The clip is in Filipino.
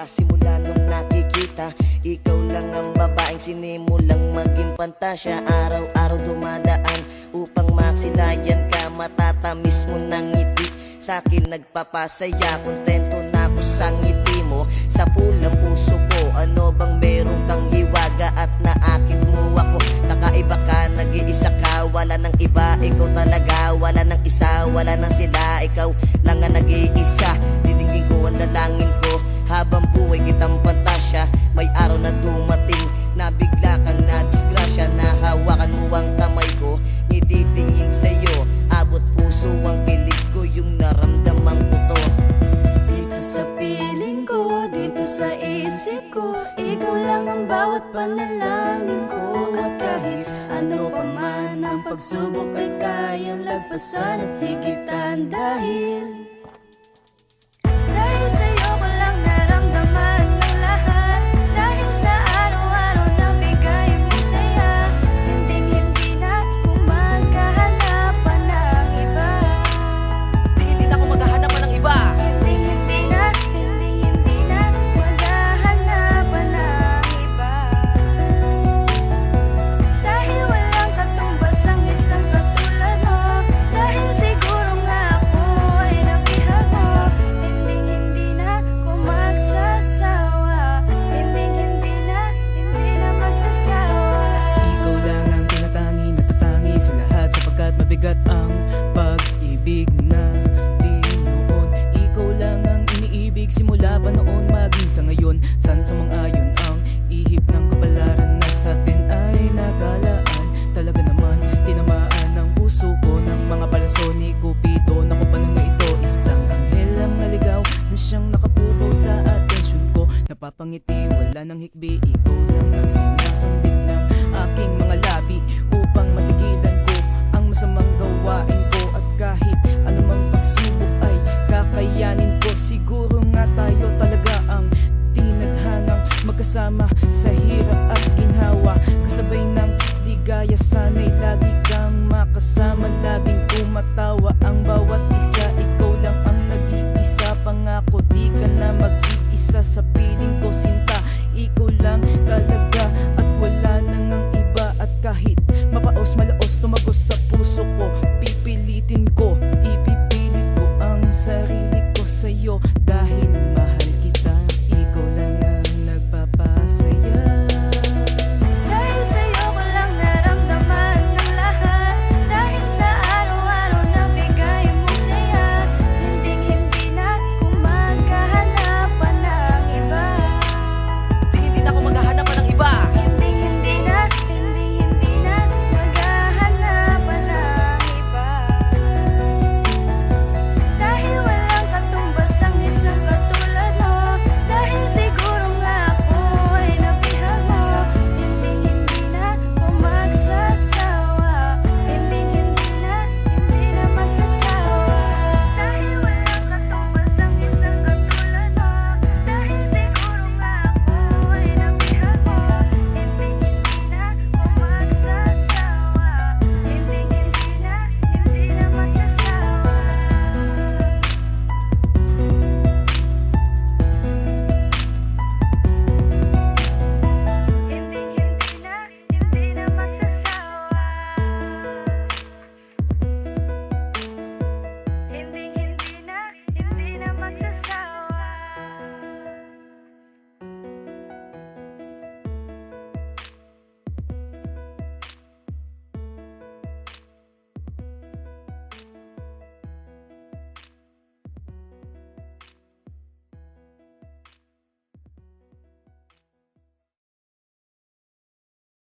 Sa simula nung nakikita, ikaw lang ang babaeng sinimulang maging pantasya. Araw-araw dumadaan upang maksilayan ka. Matatamis mo ng ngiti, sa'kin nagpapasaya. Kontento na ako sa ngiti mo, sa pulang puso ko. Ano bang meron kang hiwaga at naakit mo ako? Kakaiba ka, nag-iisa ka, wala nang iba. Ikaw talaga, wala nang isa, wala nang sila. Ikaw lang ang nag-iisa, didingin ko ang dalangin ko. Habang buhay kitang pantasya, may araw na dumating na bigla kang nadisgrasya. Nahawakan mo ang kamay ko, nititingin sa'yo, abot puso ang kilig ko, yung naramdaman ko to. Dito sa piling ko, dito sa isip ko, ikaw lang ang bawat panalangin ko. At kahit ano pa man ang pagsubok ay kayang lagpasan at higitan. Dahil sa'yo ko lang naramdaman ang lahat. Dahil sa araw-araw na bigay mo saya, hindi na ako magkahanapan ng iba. Hindi na ako maghahanapan ng iba. Hindi na maghahanapan ng iba. Dahil walang katumbas ang isang katulad mo. Dahil siguro nga ako ay nabihag mo. Hindi na ako magsasawa. Hindi na magsasawa. Ikaw lang ang tinatangi, natatangi sa lahat, sapagkat mabigat ang pag-ibig na noon. Ikaw lang ang iniibig simula pa noon maging sa ngayon. Sana sumang-ayon ang ihip ng kapalaran na sa atin ay nagalaan. Talaga naman tinamaan ng puso ko ng mga palaso ni Cupido. Naku, paano nga ito? Isang anghel ang naligaw na siyang nakapukaw sa atensyon ko. Napapangiti, wala nang hikbi, ikaw lang ang sinasambit ng aking mga labi upang matigilan ko ang masamang gawain ko. At kahit anumang pagsubok ay kakayanin ko. Siguro nga tayo talaga ang tinadhanang magkasama